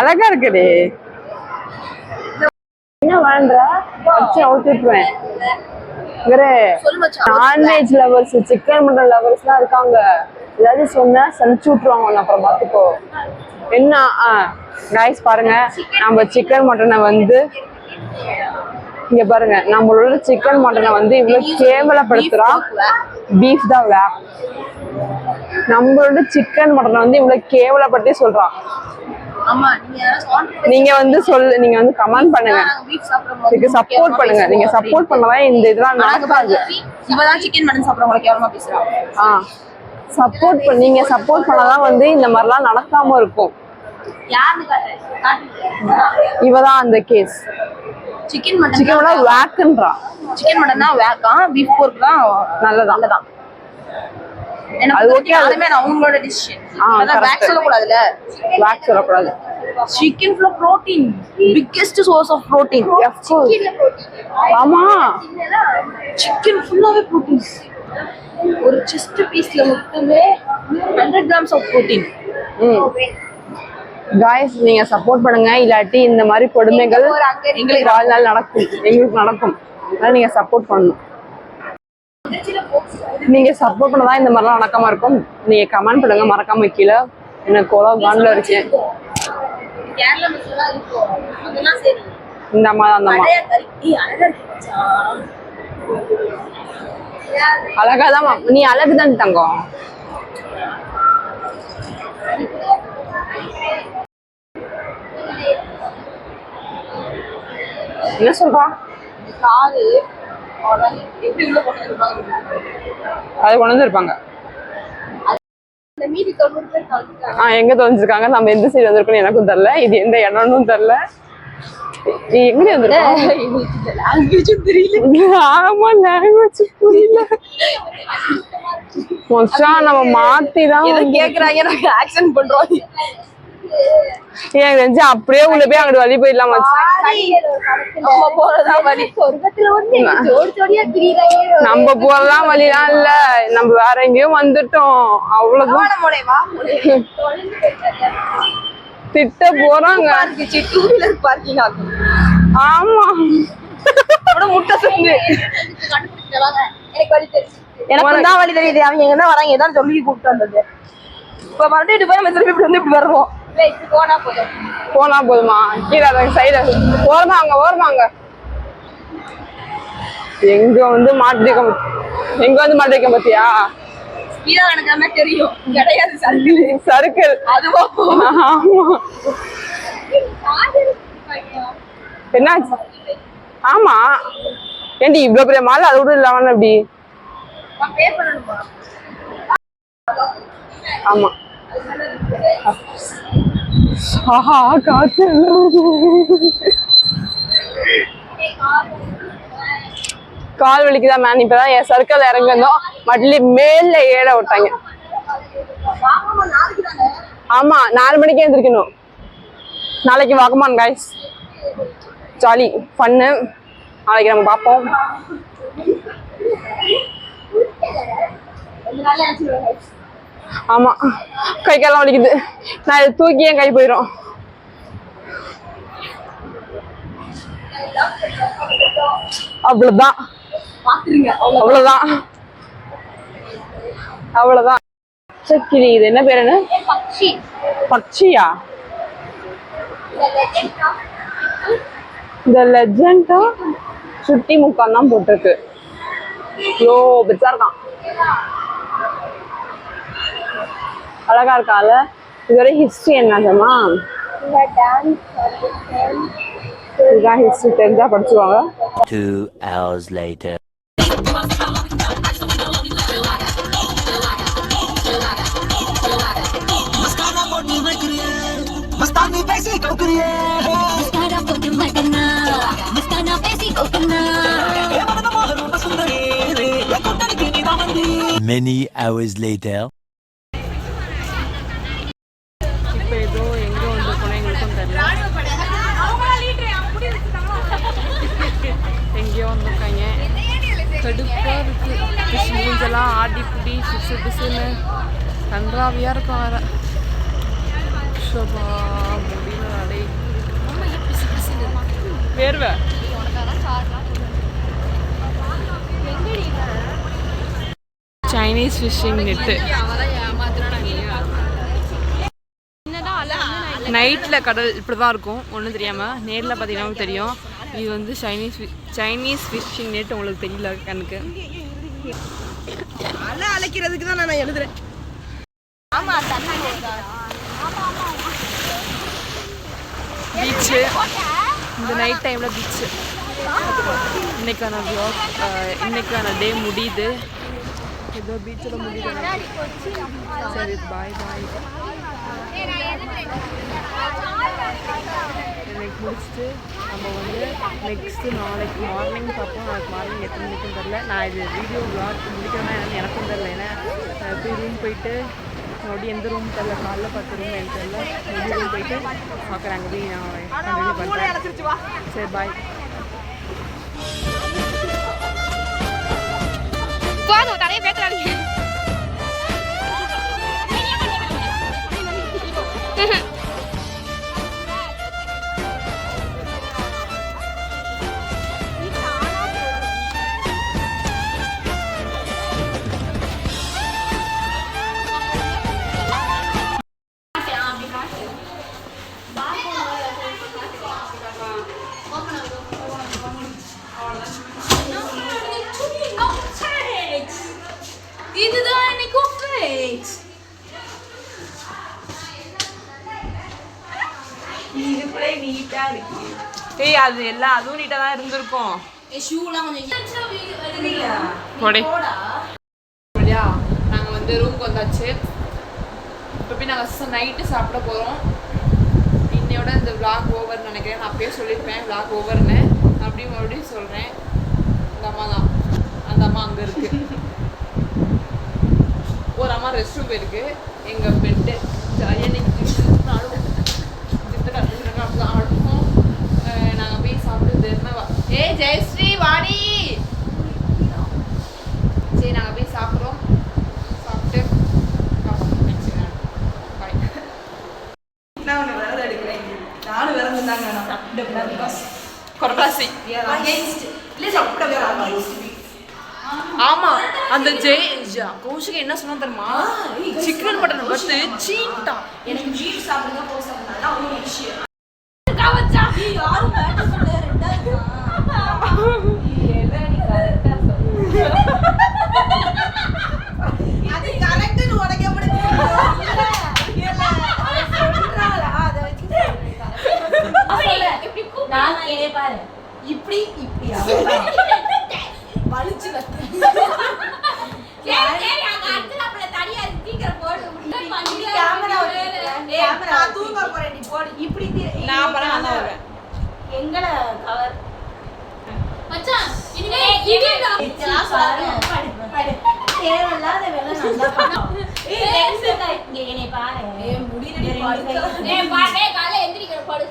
அழகா இருக்குடி. என்ன வேண்ட வச்சு அவுத்துட்டுருவேன். Non veg lovers, chicken mutton lovers எல்லாம் இருக்காங்க. ஏதாவது சொன்னா சலிச்சு விட்டுருவாங்க. அப்புறம் பாத்துக்கோ. என்ன கைஸ் பாருங்க, நம்ம சிக்கன் மட்டனை வந்து இங்க பாருங்க, நம்மளோட சிக்கன் மட்டனை வந்து இவ்வளவு கேவலப்படுத்துறான். பீஃப் தான் வேற. நம்மளோட சிக்கன் மட்டனை வந்து இவ்வளவு கேவலப்படுத்தி சொல்றான். நீங்க வந்து நீங்க வந்து கமெண்ட் பண்ணுங்க, இதுக்கு சப்போர்ட் பண்ணுங்க. நீங்க சப்போர்ட் பண்ணதான் இந்த இதெல்லாம் நடக்காது. இவதான் சிக்கன் மட்டன் சாப்பிடுறவங்க கேவலமா பேசுறான். சப்போர்ட் நீங்க சப்போர்ட் பண்ணாதான் வந்து இந்த மாதிரிலாம் நடக்காம இருக்கும். இவதான் அந்த கேஸ். சிக்கன் மட்டன் வேக்ன்றா. சிக்கன் மட்டன் தான் வேக்கா, பீஃப் போர்க் தான் நல்லதான். அது ஓகே, அதுமே அவங்களோட டிசிஷன். வேக் சொல்லக்கூடாதுல, வேக் சொல்லக்கூடாது. Chicken full protein, biggest source of protein. ஆமா, சிக்கன் ஃபுல்லாவே புரோட்டீன். ஒரு செஸ்ட் பீஸ்ல மட்டுமே 100 grams ஆஃப் புரோட்டீன். गाइस நீங்க சப்போர்ட் பண்ணுங்க, இல்லாட்டி இந்த மாதிரி கொடுமைகள் எங்களுக்கு வாழ்நாள் நடக்கும். அதனால நீங்க சப்போர்ட் பண்ணணும். நீங்க சப்போர்ட் பண்ணதான் இந்த மாதிரிலாம் நடக்காம இருக்கும். நீங்க கமெண்ட் பண்ணுங்க மறக்காம கீழே. எனக்கு கோலா கான்ல இருக்கேன். இந்த அம்மா அழகாதான். நீ அழகுதான் தங்கம். என்ன சொல்றான்? அது கொண்டு வந்திருப்பாங்க. எங்க தொலைஞ்சிருக்காங்க, நம்ம எந்த சைடு வந்திருக்கோம் எனக்கும் தெரியல. இது எந்த இடம்னு தெரியல. எங்க வந்திருக்கோம்? ஆமா, லாங்குவேஜ் புரியல. நம்ம மாத்திதான் கேக்குறாங்க, நாங்க ஆக்சன் பண்றோம். ஏன் தெரிஞ்சு அப்படியே உள்ள போய் அங்கிட்டு வழி போயிடலாம். நம்ம போறதெல்லாம் வழிலாம் இல்ல, நம்ம வேற எங்கேயும் வந்துட்டோம். அவ்வளவுதான். திட்ட போறாங்க. ஆமா, முட்டை சொல்லு. எனக்கு தான் வழி தெரியுது. அவங்க எங்க தான் வராங்க, ஏதாவது சொல்லி கூப்பிட்டு வந்தது. இப்ப மறுபடியும் போய் நம்ம திருப்பி இப்படி வந்து இப்படி வருவோம். போனா போதுமா? கீழே சைடு ஓரமாங்க. எங்க வந்து மாட்டிருக்க பாத்தியா? தெரியும் கிடையாது. சர்க்கிள் அதுவா? என்னாச்சு? ஆமா ஏண்டி இவ்வளவு பெரிய மாலை அது கூட இல்லாம எப்படி? ஆமா, ஆஹா காத்து. கால் வலிக்குதான் மேன். இப்பதான் என் சர்க்கிள் இறங்கணும், மட்லி மேல ஏற விட்டாங்க. ஆமா, 4 மணிக்கே எழுந்திருக்கணும். நாளைக்கு வாகமான் கைஸ், ஜாலி ஃபன்னு. நாளைக்கு நம்ம பார்ப்போம். ஆமா, கை காலம் வலிக்குது. நான் இதை தூக்கி என் கை போயிடும். அவ்வளவுதான். சரி, இது என்ன பேரு? பக்ஷியா? இந்த லெஜெண்டா சுட்டி முக்கான் தான் போட்டிருக்கு. பெருசா இருக்கான். அழகா இருக்கால. இதோட ஹிஸ்டரி என்னமா? இதுதான் ஹிஸ்டரி. தெரிஞ்சா படிச்சுவாங்க. 2 hours later. Many hours later. இப்போ ஏதோ எங்க வந்திருக்கோம் எங்களுக்கும் தெரியல. எங்கேயோ வந்திருக்காங்க. கடுப்பா இருக்கு. மூஞ்செல்லாம் ஆடி புடி பிசுன்னு கன்றாவியா இருக்கும். வேற முடியல. வேர்வை. Chinese fishing net. நைட்டில் கடல் இப்படி தான் இருக்கும், ஒன்றும் தெரியாமல். நேரில் பார்த்தீங்கன்னா தெரியும். இது வந்து சைனீஸ் ஃபிஷிங் நெட். உங்களுக்கு தெரியல கண்ணுக்கு. அலை அழைக்கிறதுக்கு தான் நான் எழுதுறேன். பீச்சு, இந்த நைட் டைமில் பீச்சு. இன்னைக்கான வ்ளாக், இன்னைக்கான டே முடியுது. ஏதோ பீச்சில் முடியுது. சரி, பாய் பாய். இன்னைக்கு முடிச்சுட்டு நம்ம வந்து நெக்ஸ்ட்டு நாளைக்கு மார்னிங் பார்ப்போம். நாளைக்கு மார்னிங் எத்தனை மணிக்கும் தெரில. நான் இது வீடியோ வ்ளாக் முடிக்கிறேன்னா என்னன்னு எனக்கும் தெரில. ஏன்னா போய் ரூம் போயிட்டு மறுபடியும் எந்த ரூம் தெரில, காலைல 10 ரூம் எனக்கு தெரில. மறுபடியும் ரூம் போயிட்டு பார்க்குறேன். அங்கே போய் நான் கண்டினியூ பண்ணுறேன். சரி, பாய். நிறைய பேசுறாங்க. இதுதான் எனக்கு ஃபேக்ஸ். இது கூட நீட்டா இருக்கு. ஏய், அது எல்லாம் அதுவும் நீட்டாக தான் இருந்திருக்கும். ஷூலாம் கொஞ்சம் போடே. இல்லையா, நாங்கள் வந்து ரூமுக்கு வந்தாச்சு. இப்போ போய் நாங்கள் நைட்டு சாப்பிட போகிறோம். இன்னையோட இந்த விளாக் ஓவர்னு நினைக்கிறேன். நான் அப்பயே சொல்லியிருப்பேன் விளாக் ஓவர்னு. அப்படியும் மறுபடியும் சொல்கிறேன். இந்த அம்மா தான், அந்த அம்மா அங்கே இருக்குது. ஒரு அம்மா ரெஸ்ட் ரூம் போயிருக்கு. எங்கள் பெட்டு ஜாலியாக ஆடுவோம். ஆடுவோம். நாங்கள் போய் சாப்பிட்டு ஏ ஜெயஸ்ரீ வாடி. சரி, நாங்கள் போய் சாப்பிட்றோம். சாப்பிட்டு பாய். நான் ஒன்று விரதம் எடுக்கிறேன். நானும் விரதம் தாங்க. நான் சாப்பிட்டு கொரட்டாசி. இல்லை சாப்பிட. ஆமா, அந்த கௌஷிகா என்ன சொன்னா தெரியுமா? சிக்கன் மட்டன் பத்து சீட்டா. எனக்கு மீட் சாப்பிடுங்க போக சொன்னாங்க. அவங்க விஷயம் காவச்சா யாரும் மேட்ட சொல்ல ரெண்டாவது. ஏல நீ கரெக்ட்டா சொல்ற. அது கரெக்ட்னு உனக்கு எப்படி தெரியும்? இல்ல அவ சொல்றாளா அத வச்சு சொல்றேன். அவளே இப்படி கூப்பிடு. நான் கேளே பாரு. இப்படி வலிச்சு வச்சு. சரி அங்க அடுத்து அப்பள தடியா சீக்கிரம் போடு. கேமரா கேமரா நான் தூங்க போறேன். நீ போடு. இப்படி நான் பரவாயில்லை நான் வரேன். எங்கட கவர் மச்சான் இனிமே கிளாஸ் பாரு. தேவையில்லாத வேலை நல்லா பண்ணு. ஏய் லென்ஸ் இங்க என்னை பாரு. ஏய் முடியல பாரு. ஏய் பாரு காலையில எந்திரிக்கிற பாடு.